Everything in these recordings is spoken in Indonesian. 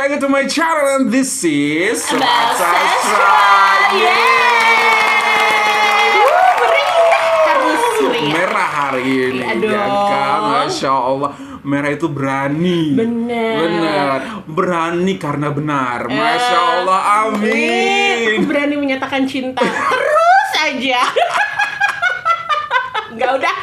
lagi to my channel and this is About Sastra. Merah hari ini ya kan, Masya Allah. Merah itu berani. Benar. Berani karena benar. Masya Allah, amin. Berani menyatakan cinta terus aja. Enggak, udah,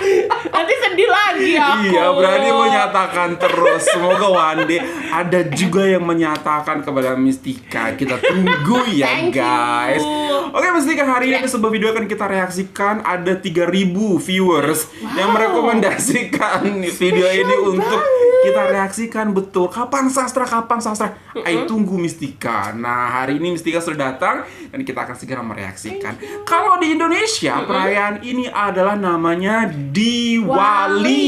nanti sedih lagi aku. Iya, berani menyatakan terus. Semoga one day ada juga yang menyatakan kepada Mistika. Kita tunggu ya guys. Oke Mistika, hari ini ada sebuah video akan kita reaksikan. Ada 3.000 viewers yang merekomendasikan video ini untuk kita reaksikan. Betul, kapan sastra? Ayo tunggu Mistika. Nah, hari ini Mistika sudah datang dan kita akan segera mereaksikan. Kalau di Indonesia, perayaan ini adalah namanya Diwali.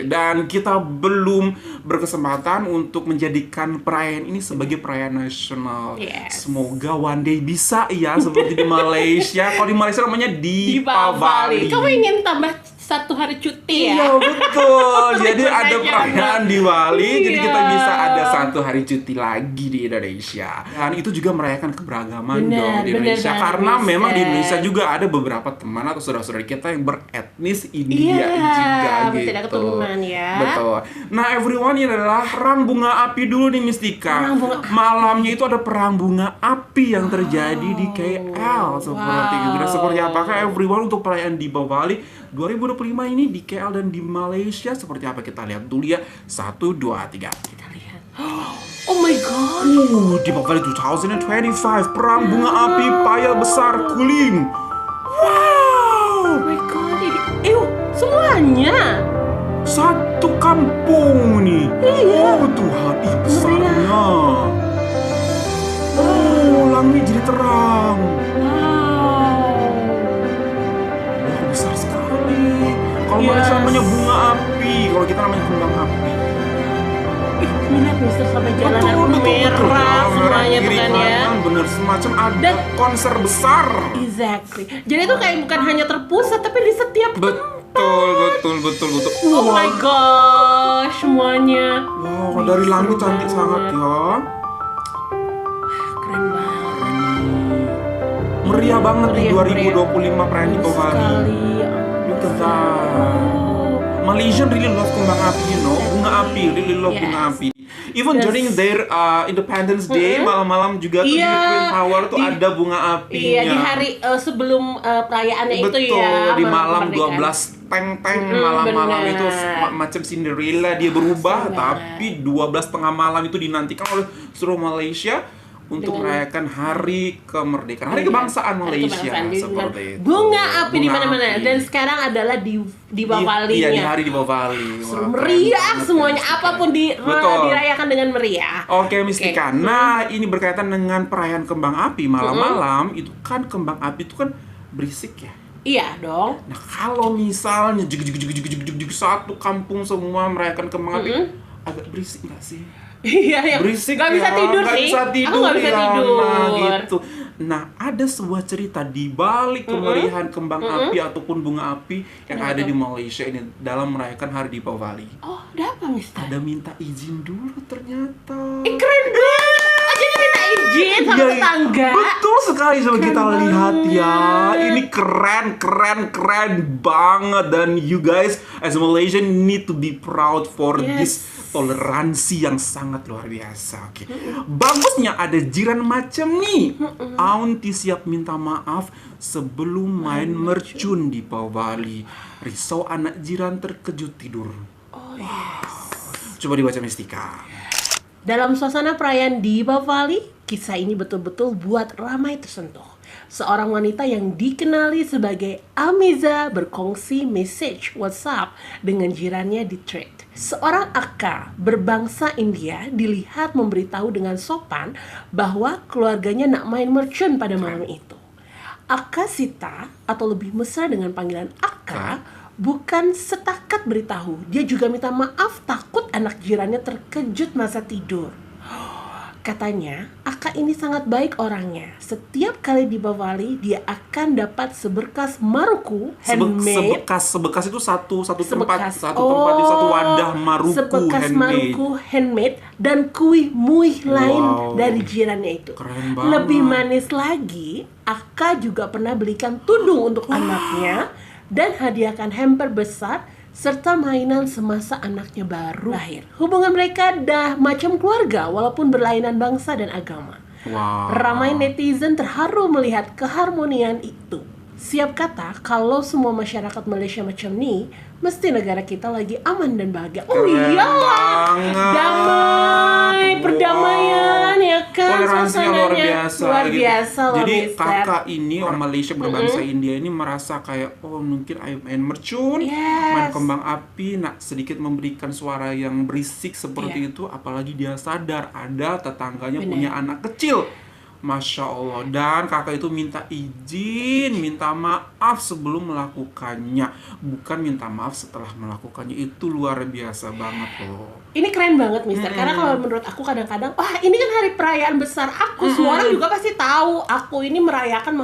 Dan kita belum berkesempatan untuk menjadikan perayaan ini sebagai perayaan nasional. Semoga one day bisa ya, seperti di Malaysia. Kalau di Malaysia namanya Deepavali. Kamu ingin tambah 1 hari cuti ya? Iya betul. Jadi ada perayaan Diwali, jadi kita bisa ada 1 hari cuti lagi di Indonesia. Dan itu juga merayakan keberagaman dong di Indonesia. Karena memang di Indonesia juga ada beberapa teman atau saudara-saudara kita yang beretnis India juga gitu. Tidak keturunan ya. Betul. Nah, everyone, ini adalah perang bunga api dulu nih Mistika. Malamnya itu ada perang bunga api yang terjadi di KL seperti itu. Dan seperti apakah everyone untuk perayaan Deepavali 2025 ini di KL dan di Malaysia seperti apa, kita lihat dulu ya. 1, 2, 3. Kita lihat. Oh my god. Deepavali 2025, perang bunga api paya besar Kulim. Wow. Oh my god. Semuanya. Satu kampung nih. Iya. Oh Tuhan, besarnya. Oh, langit jadi terang. Besar sekali. Kalau Malaysia namanya bunga api, kalau kita namanya kembang api. Lihat Mister, sampai jalanan merah semuanya tuh kan ya. Bener, semacam ada konser besar. Exactly. Jadi itu kayak bukan hanya terpusat tapi di setiap Betul. Oh my gosh, semuanya. Wow, dari langit cantik sangat ya. Keren banget. Meriah banget di 2025 perayaan Deepavali. Look at that. Malaysian really love kembang api, you know. Bunga api, really love bunga api. Even during their Independence Day, malam-malam juga tuh di Twin Tower tuh ada bunga apinya. Iya, di hari sebelum perayaannya itu ya. Betul, di malam 12 teng-teng malam-malam itu macam Cinderella dia berubah, tapi 12 tengah malam itu dinantikan oleh seluruh Malaysia untuk merayakan hari kemerdekaan, hari kebangsaan Malaysia seperti itu. Bunga api di mana-mana, dan sekarang adalah di Deepavali. Iya, di hari Deepavali. Meriah semuanya, apapun dirayakan dengan meriah. Oke, Mistika. Nah, ini berkaitan dengan perayaan kembang api malam-malam. Itu kan kembang api itu kan berisik ya. Iya dong. Nah, kalau misalnya satu kampung semua merayakan kembang api, agak berisik nggak sih? Iya, berisik. Gak bisa tidur sih. Aku gak bisa tidur. Nah, gitu. Nah, ada sebuah cerita di balik kemeriahan kembang api ataupun bunga api yang ada di Malaysia ini dalam merayakan hari Deepavali. Oh, ada apa, Mister? Ada minta izin dulu ternyata. Keren banget. Jadi minta izin sama tetangga. Betul sekali, coba kita lihat ya. Ini keren banget. Dan you guys as a Malaysian need to be proud for this toleransi yang sangat luar biasa. Oke. Bagusnya ada jiran macam nih. Auntie siap minta maaf sebelum main mercun di Deepavali. Risau anak jiran terkejut tidur. Coba dibaca Mistika. Dalam suasana perayaan Deepavali, kisah ini betul-betul buat ramai tersentuh. Seorang wanita yang dikenali sebagai Amiza berkongsi message WhatsApp dengan jirannya di thread. Seorang Akka berbangsa India dilihat memberitahu dengan sopan bahwa keluarganya nak main mercun pada malam itu. Akka Sita, atau lebih mesra dengan panggilan Akka, bukan setakat beritahu, dia juga minta maaf takut anak jirannya terkejut masa tidur. Katanya, Aka ini sangat baik orangnya. Setiap kali di Bali, dia akan dapat seberkas maruku handmade. Sebekas itu satu tempat Sebekas. satu tempat itu satu wadah maruku sebekas handmade. maruku handmade dan kue muih lain Wow. dari jirannya itu. Keren banget. Lebih manis lagi, Aka juga pernah belikan tudung untuk anaknya dan hadiahkan hamper besar serta mainan semasa anaknya baru lahir. Hubungan mereka dah macam keluarga walaupun berlainan bangsa dan agama. Wow. Ramai netizen terharu melihat keharmonian itu. Siap kata, kalau semua masyarakat Malaysia macam ni, mesti negara kita lagi aman dan bahagia. Oh Keren iyalah, banget. damai, perdamaian ya kan, Toleransinya luar suasananya biasa, luar gitu. biasa loh, Jadi Mister. kakak ini orang Malaysia berbangsa India ini merasa kayak oh mungkin ayo main mercun, Yes. main kembang api, nak sedikit memberikan suara yang berisik seperti itu, apalagi dia sadar ada tetangganya Bener. punya anak kecil. Masya Allah. Dan kakak itu minta izin, minta maaf sebelum melakukannya, bukan minta maaf setelah melakukannya. Itu luar biasa banget loh. Ini keren banget, Mister. Karena kalau menurut aku kadang-kadang, wah ini kan hari perayaan besar aku. Semua orang juga pasti tahu aku ini merayakan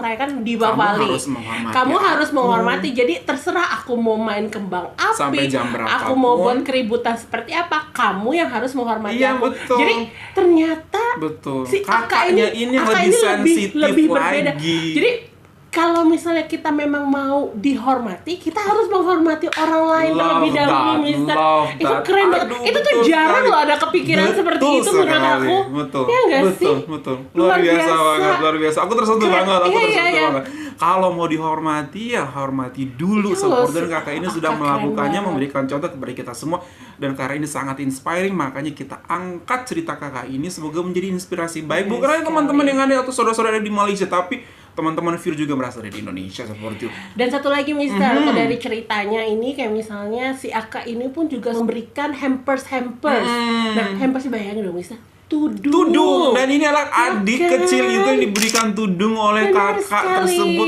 di Kamu Bali. harus menghormati Kamu aku. harus menghormati. Jadi terserah aku mau main kembang api, Sampai jam berapapun. aku mau buat keributan seperti apa, kamu yang harus menghormati Iya, aku. betul. Jadi ternyata Betul. si Kakaknya ini yang kakak lebih sensitif lebih berbeda. lagi. Jadi kalau misalnya kita memang mau dihormati, kita harus menghormati orang lain terlebih Love dahulu, that, Mister. love Itu that. keren banget. Aduh, Itu tuh betul jarang sekali. loh ada kepikiran seperti itu menurut sekali. aku. Betul. Ya nggak sih? Betul. Luar biasa banget, luar biasa. Aku tersentuh Keren. banget, aku Iya, tersentuh iya. banget. Kalau mau dihormati ya hormati dulu. Iya, Seperti loh, kakak ini sudah keren melakukannya, banget. memberikan contoh kepada kita semua. Dan karena ini sangat inspiring, makanya kita angkat cerita kakak ini. Semoga menjadi inspirasi baik. Bukan hanya teman-teman yang ada atau saudara-saudara di Malaysia, tapi teman-teman viewer juga berasal dari Indonesia seperti itu. Dan satu lagi, Mister, dari ceritanya ini kayak misalnya si Aka ini pun juga memberikan hampers. Nah, hampers bayangin dong, Mister. Tudung, dan ini adalah adik Oke. kecil itu yang diberikan tudung oleh Benar kakak sekali. tersebut.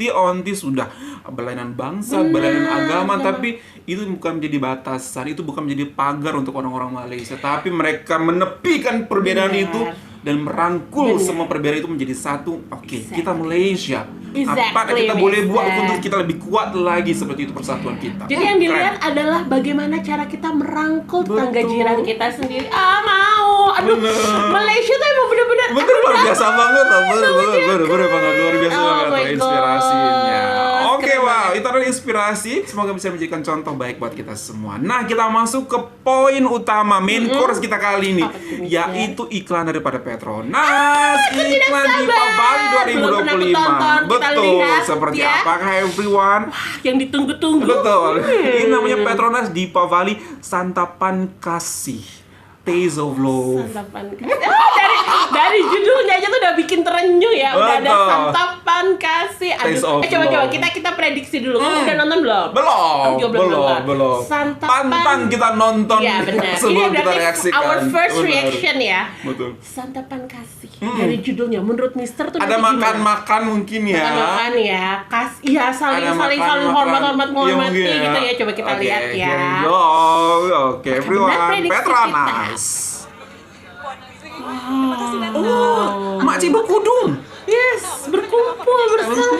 Onti sudah berlainan bangsa, berlainan agama, tapi itu bukan menjadi batasan, itu bukan menjadi pagar untuk orang-orang Malaysia, tapi mereka menepikan perbedaan Benar. itu dan merangkul Benar. semua perbedaan itu menjadi satu. Oke, Exactly. kita Malaysia. Apa yang Exactly, kita boleh buat Mister. untuk kita lebih kuat lagi seperti itu persatuan kita. Jadi yang dilihat Keren. adalah bagaimana cara kita merangkul tetangga Betul. jiran kita sendiri. Mau. Aduh, Bener. Malaysia tuh emang bener-bener Bener luar biasa banget loh, bener banget luar biasa Oh banget my loh inspirasinya. God, Oke, keren wow, banget. itu adalah inspirasi. Semoga bisa menjadikan contoh baik buat kita semua. Nah, kita masuk ke poin utama main course kita kali ini, Apa tuh, Mister? yaitu iklan daripada Petronas. Iklan di sabar. Bali Belum pernah aku 2025. tonton, kita Betul, lihat, seperti ya. apakah everyone? Yang ditunggu-tunggu. Betul. Ini namanya Petronas di Bali, santapan kasih. Taste of Love. Santapan. Dari judulnya aja tuh udah bikin terenyuh ya. Udah ada Betul. santapan kasih. Taste of Coba love. kita prediksi dulu. Kamu udah nonton belum? Belum, Aku juga nonton. belum. Santapan. Pantang kita nonton Iya benar. sebelum Ini kita berarti reaksikan. our first Benar. reaction ya. Betul. Santapan kasih. Dari judulnya, menurut Mister tuh Ada nanti gimana? makan-makan mungkin ya. Makan ya, iya saling Ada makan-makan. hormat Iya, menghormati mungkin gitu ya. Coba kita Oke, lihat here ya. we go. Oke, everyone. prediksi Petronas. Oh, Mak Cibuk Kudung. Yes, berkumpul bersama.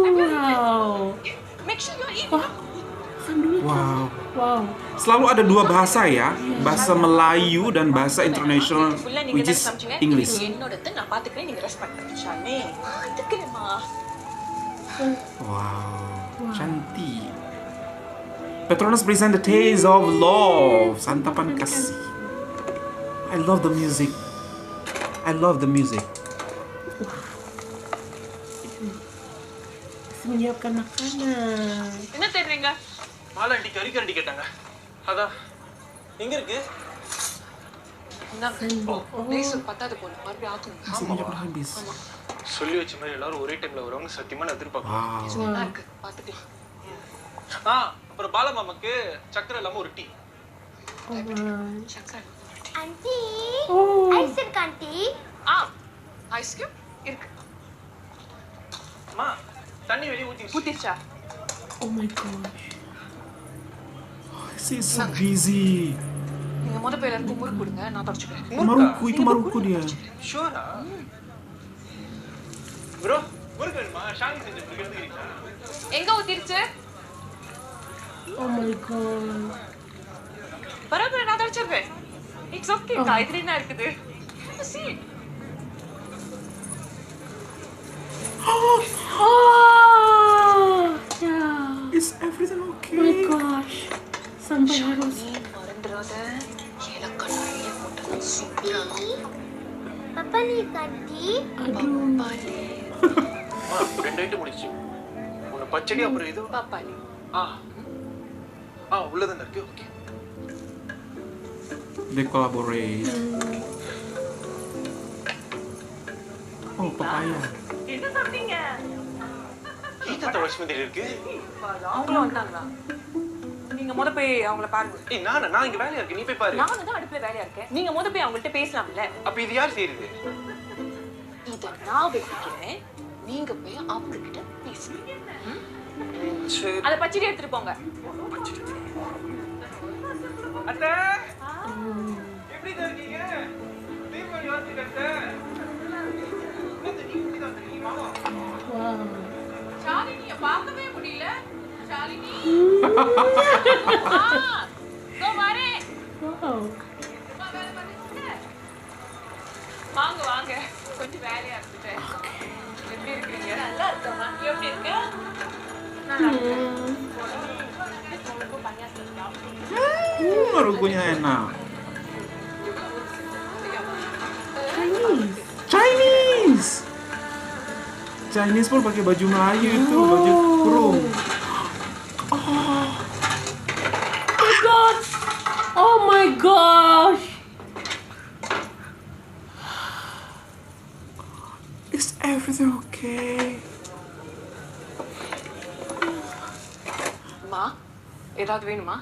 Wow. Make sure you eat. Wah, makan dulu. Wow. Wow. Selalu ada dua bahasa ya, bahasa Melayu dan bahasa international, which is English. என்னோட நான் பாத்துக்கிறேன் நீங்க ரெஸ்பெக்ட் பண்ணிச்சானே பாத்துக்கிறேம்மா Wow, cantik. Petronas present the taste of love, santapan kasih. I love the music. I love the music. Menyiapkan makanan. என்ன தேடுறீங்க மாலாண்டி கறி கரண்டி கேட்டாங்க அதான் எங்க இருக்கு லேசு பத்தாது போல மறுபடியும் ஆக்கணும் Rasanya udah habis. சொல்லி வச்ச மாதிரி எல்லாரும் ஒரே டைம்ல வருவாங்க சத்தியமா நான் எதிர்பார்க்கறேன் Wow. நல்லா இருக்கு பாத்துக்கலாம் அப்புறம் பால மாமாக்கு சக்கரை இல்லாம ஒரு டீ சக்கரை Aunty, Oh. ice cream aunty. Ice cube இருக்கு அம்மா தண்ணி வெளியே ஊத்தி ஊத்திருச்சா Oh my gosh. She's so busy. நீங்க முத போய் எல்லாருக்கும் முறுக்கு கொடுங்க, நான் தொடச்சுக்கிறேன். Itu Maruku dia. ஷூரா ப்ரோ முறுக்கு வேணுமா? ஷாலினி செஞ்ச முறுக்கு எடுத்துக்கிறீங்களா? எங்க ஊத்திருச்சு? Oh my god. பரவாயில்ல, நான் தொடச்சிருவேன். It's okay, காய்கறி என்ன இருக்குது? See. Oh, yeah. Is everything okay? My gosh. Sampai harus. நீ மறந்துடாத, ஏலக்காய் நிறைய போட்டது சூப்பரா இருக்கும். Papa ni ganti. பப்பாளி. ரெண்டு ஐட்டம் முடிச்சு. ஒன்னு பச்சடி அப்புறம் இது. பப்பாளி. உள்ளதான இருக்கு. Okay. They collaborate. Oh, papaya. என்ன சாப்பிட்டீங்க? கீதா வஷ்மதி இருக்கு. அவங்களும் வந்தாங்களா? நீங்க முத போய் அவங்கள பாருங்க. ஏய் நான் இங்க வேலையா இருக்கு. நீ போய் பாரு. நானும் தான் அடுப்புல வேலையா இருக்கேன். நீங்க முத போய் அவங்கள்ட்ட பேசலாம்ல. அப்ப இது யார் செய்யுது? இத நான் வைக்கிறேன். நீங்க போய் அவங்க கிட்ட பேசுங்க. சரி. அத பச்சடி எடுத்துட்டு போங்க. அத்தை எப்படி இருக்கீங்க? தீபாவளி வந்துட்டு அத்தை. Wow. ஷாலினிய பார்க்கவே முடியல. ஷாலினி. கோ மாரே. Wow. வாங்க வாங்க. கொஞ்சம் வேலையா இருந்துட்டு. எப்படி இருக்கீங்க? நல்லா இருக்கமா. எப்படி இருக்க? நல்லா இருக்கேன். Marukunya enak. Chinese. Chinese pun pakai baju Melayu itu, baju kurung. Oh my god. Oh my gosh. Is everything okay? மா, ஏதாவது வேணுமா?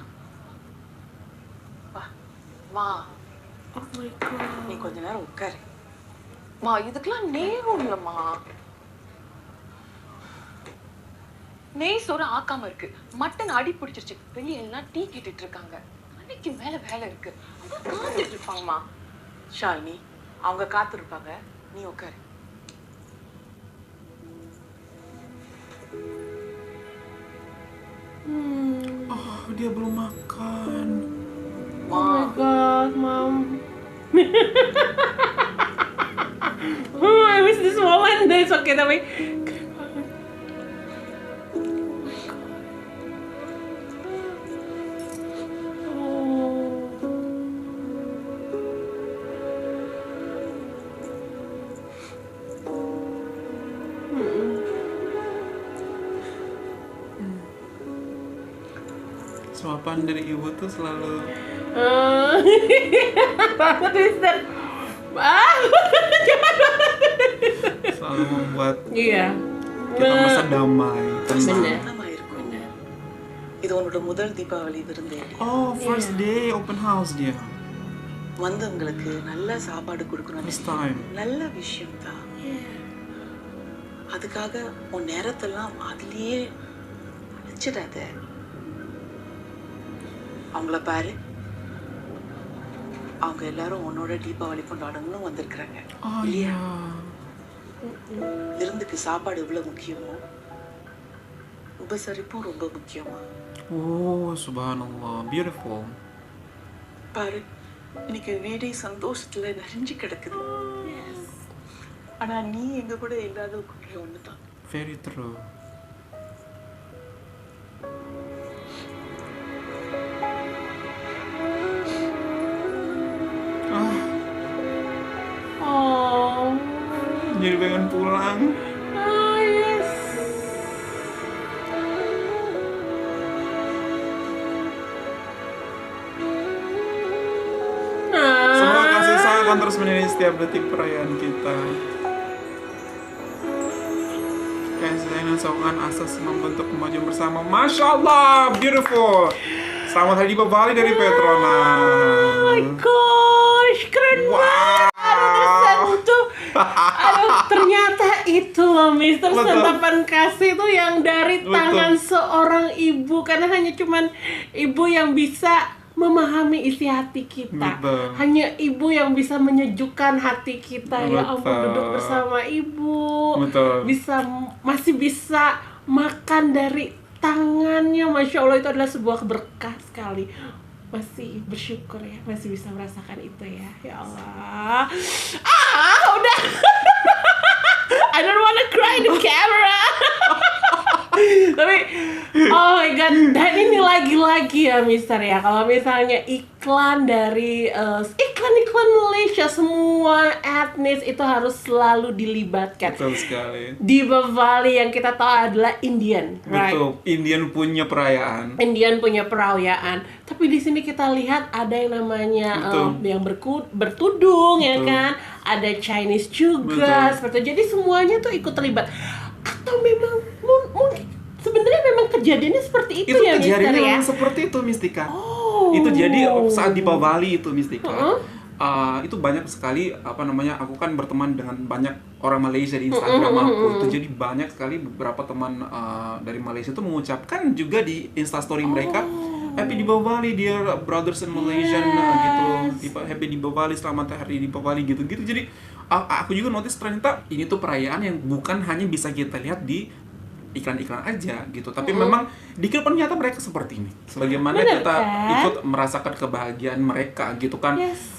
வா. மா, Oh my god. நீ கொஞ்ச நேரம் உட்காரு. மா, இதுக்கெல்லாம் நேரம் இல்லம்மா. நெய் சோறு ஆக்காம இருக்கு. மட்டன் அடி பிடிச்சிருச்சு. வெளியே எல்லாம் டீ கேட்டுட்டு இருக்காங்க. அன்னைக்கு மேல வேலை இருக்கு. அவங்க காத்துட்டு இருப்பாங்கம்மா. ஷாலினி, அவங்க காத்து இருப்பாங்க. நீ உட்காரு. Oh, dia belum makan. Oh my god, mom. I miss this moment. It's okay, tapi keren banget. Suapan dari ibu tuh selalu Banget, Mister. selalu membuat Iya. kita merasa damai, tenang. Bener. இது உன்னோட முதல் தீபாவளி விருந்தேடி. Oh, first day open house dia. வந்தவங்களுக்கு நல்ல சாப்பாடு கொடுக்கணும். First time. நல்ல விஷயம் தான். அதுக்காக உன் நேரத்தெல்லாம் அதுலயே அழைச்சிடாத. அவங்கள பாரு, அவங்க எல்லாரும் உன்னோட தீபாவளி கொண்டாடணும்னு வந்திருக்கிறாங்க. Oh iya. விருந்துக்கு சாப்பாடு எவ்வளவு முக்கியமோ உபசரிப்பும் ரொம்ப முக்கியமா. Oh, subhanallah, beautiful. பாரு, இன்னைக்கு வீடே சந்தோஷத்துல நிறைஞ்சு கிடக்குது. ஆனா நீ எங்க கூட இல்லாத குட்டி ஒண்ணுதான். Very true. Oh. Jadi pengen pulang. Ah, yes. Semoga kasih sayang akan terus menjadi setiap detik perayaan kita. Kasih sayang dan sokongan asas membentuk kemajuan bersama. Masya Allah, beautiful. Selamat Hari Bali dari Petrona. Oh my gosh, keren banget. Tersentuh. Aduh, ternyata itu loh, Mister, Betul. santapan kasih itu yang dari Betul. tangan seorang ibu. Karena hanya cuman ibu yang bisa memahami isi hati kita. Betul. Hanya ibu yang bisa menyejukkan hati kita. Ya ampun, Betul. duduk bersama ibu. Betul. Masih bisa makan dari tangannya. Masya Allah, itu adalah sebuah berkah sekali. Masih bersyukur ya, masih bisa merasakan itu ya. Ya Allah. Udah. I don't wanna cry in the camera. Tapi oh my god, dan ini lagi-lagi ya Mister ya, kalau misalnya iklan dari iklan Malaysia, semua etnis itu harus selalu dilibatkan. Betul sekali. Di Bali yang kita tahu adalah Indian, right? Betul, Indian punya perayaan. Indian punya perayaan, tapi di sini kita lihat ada yang namanya Betul. yang bertudung ya Betul. kan, ada Chinese juga, Betul. seperti itu. Jadi semuanya tuh ikut terlibat. Atau memang mungkin sebenarnya memang kejadiannya seperti itu, Itu ya Mister kejadiannya ya. memang seperti itu, Mistika. Oh. Itu jadi saat di Bali itu, Mistika. Uh-huh. Itu banyak sekali aku kan berteman dengan banyak orang Malaysia di Instagram aku. Itu jadi banyak sekali beberapa teman dari Malaysia itu mengucapkan juga di Instastory mereka, happy di Bali dear brothers and Malaysian gitu. Happy di Bali, selamat hari di Bali gitu-gitu. Jadi aku juga notice ternyata ini tuh perayaan yang bukan hanya bisa kita lihat di iklan-iklan aja gitu, tapi memang di kehidupan nyata mereka seperti ini. Sebagaimana Bener, kita kan? ikut merasakan kebahagiaan mereka gitu kan. Yes.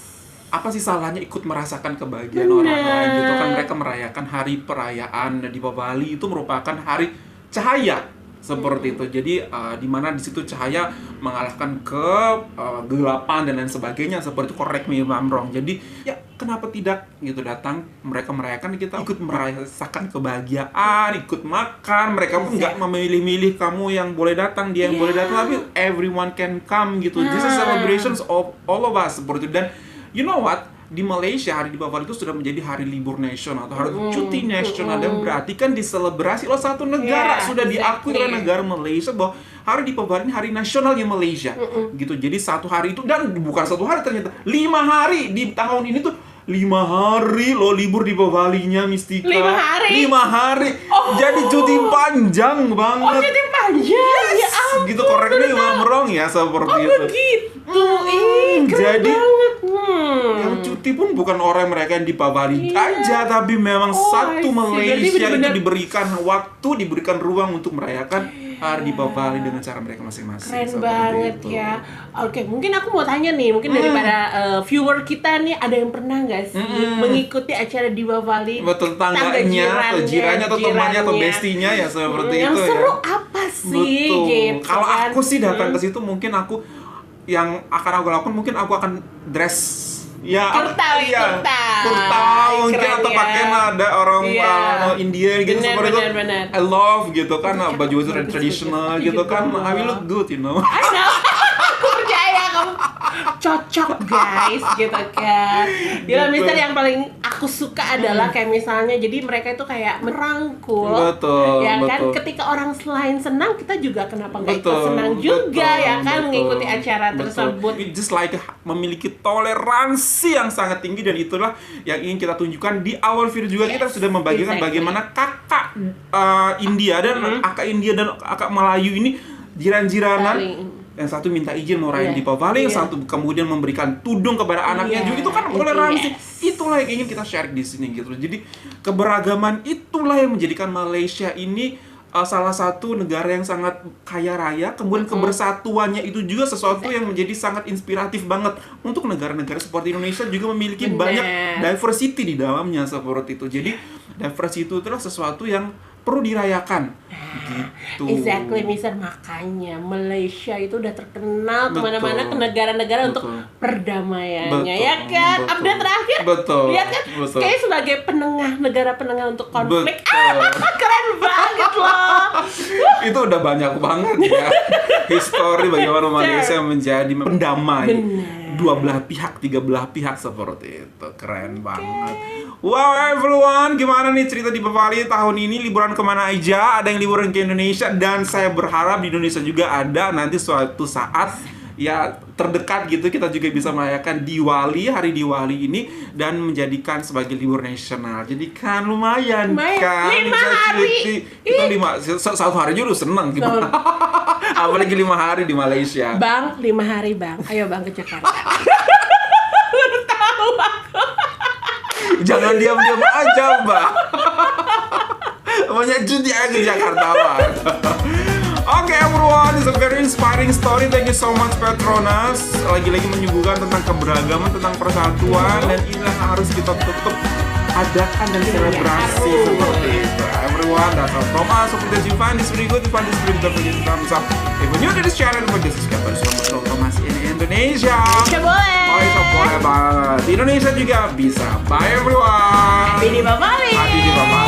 Apa sih salahnya ikut merasakan kebahagiaan Bener. orang lain gitu kan. Mereka merayakan hari perayaan di Bali itu merupakan hari cahaya seperti itu. Jadi di mana di situ cahaya mengalahkan kegelapan dan lain sebagainya seperti itu. Correct me if I'm wrong. Jadi ya kenapa tidak gitu datang mereka merayakan, kita ikut merasakan kebahagiaan, ikut makan. Mereka pun nggak memilih-milih kamu yang boleh datang, dia yang boleh datang, tapi everyone can come gitu. This is celebrations of all of us seperti itu. Dan you know what? Di Malaysia hari di Bali itu sudah menjadi hari libur nasional atau hari cuti nasional, dan berarti kan diselebrasi oleh satu negara, sudah diakui oleh negara Malaysia bahwa hari di Bali ini hari nasionalnya Malaysia gitu. Jadi satu hari itu, dan bukan satu hari ternyata 5 hari di tahun ini tuh 5 hari lo libur di Balinya, Mistika. 5 hari? 5 hari. Jadi cuti panjang banget. Oh, jadi panjang. Ya ampun. Gitu, koreknya I'm wrong ya seperti itu. Begitu. Keren Jadi banget. yang cuti pun bukan orang mereka yang di Bali aja, tapi memang I satu see. Malaysia Berarti itu benar-benar diberikan waktu, diberikan ruang untuk merayakan hari di Bali dengan cara mereka masing-masing. Keren seperti banget itu. ya. Oke, mungkin aku mau tanya nih, mungkin daripada viewer kita nih, ada yang pernah nggak sih mengikuti acara di Bali? Betul, tangganya atau jirannya atau temannya atau bestinya ya seperti yang itu seru ya. apa sih? Betul. Gitu, Kalau kan? aku sih datang ke situ, mungkin aku yang akan aku lakukan, mungkin aku akan dress ya, kurta mungkin, Keren atau ya. pakai ada orang India gitu, Bener, seperti itu. bener. I love gitu kan, baju tradisional gitu kan, I will look good, you know. Aku percaya kamu cocok guys gitu kan. Gila, Gitu. Mister, yang paling aku suka adalah kayak misalnya, jadi mereka itu kayak merangkul. Betul, Ya kan, betul. ketika orang selain senang, kita juga kenapa nggak ikut Betul, senang juga betul, ya kan, betul, mengikuti acara betul. tersebut. We just like memiliki toleransi yang sangat tinggi, dan itulah yang ingin kita tunjukkan di awal video juga. Kita sudah membagikan exactly. bagaimana kakak India dan kakak India dan kakak Melayu ini jiran-jiranan. Saling. Yang satu minta izin mau rayain Iya. di Bali, yang Iya. satu kemudian memberikan tudung kepada anaknya Iya, juga. Itu kan itu toleransi. yes. Itulah yang ingin kita share di sini gitu. Jadi keberagaman itulah yang menjadikan Malaysia ini salah satu negara yang sangat kaya raya. Kemudian kebersatuannya itu juga sesuatu yang menjadi sangat inspiratif banget untuk negara-negara seperti Indonesia, juga memiliki Benar. banyak diversity di dalamnya seperti itu. Jadi diversity itu adalah sesuatu yang perlu dirayakan gitu. Exactly, Mister. Makanya Malaysia itu udah terkenal Betul. kemana-mana, ke negara-negara untuk Betul. perdamaiannya, Betul, ya kan? betul. Update terakhir, Betul, lihat kan, betul. kayak sebagai penengah, negara penengah untuk konflik. Betul. Keren banget loh. Itu udah banyak banget ya histori bagaimana Malaysia menjadi pendamai dua belah pihak, tiga belah pihak seperti itu. Keren banget. Wow everyone, gimana nih cerita di Bali tahun ini? Liburan kemana aja? Ada yang liburan ke Indonesia, dan saya berharap di Indonesia juga ada nanti suatu saat ya terdekat gitu, kita juga bisa merayakan Diwali, hari Diwali ini, dan menjadikan sebagai libur nasional. Jadi kan lumayan kan 5 bisa hari. cuti. Kita 1 hari aja udah seneng gimana. Apalagi 5 hari di Malaysia. Bang, 5 hari bang. Ayo bang ke Jakarta. Jangan diam-diam aja, Mbak. Banyak cuti aja ke Jakarta, Mbak. Oke, everyone, it's a very inspiring story. Thank you so much, Petronas. Lagi-lagi menyuguhkan tentang keberagaman, tentang persatuan, dan inilah yang harus kita tetap adakan dan selebrasi seperti itu. Everyone, that's all from us. Hope that you find this very good. If you find this video, don't forget to thumbs up. If you're new to this channel, don't forget to subscribe. Bersama Thomas in Indonesia. Boleh. Oh, itu boleh banget. Di Indonesia juga bisa. Bye, everyone. Happy Deepavali. Happy Deepavali.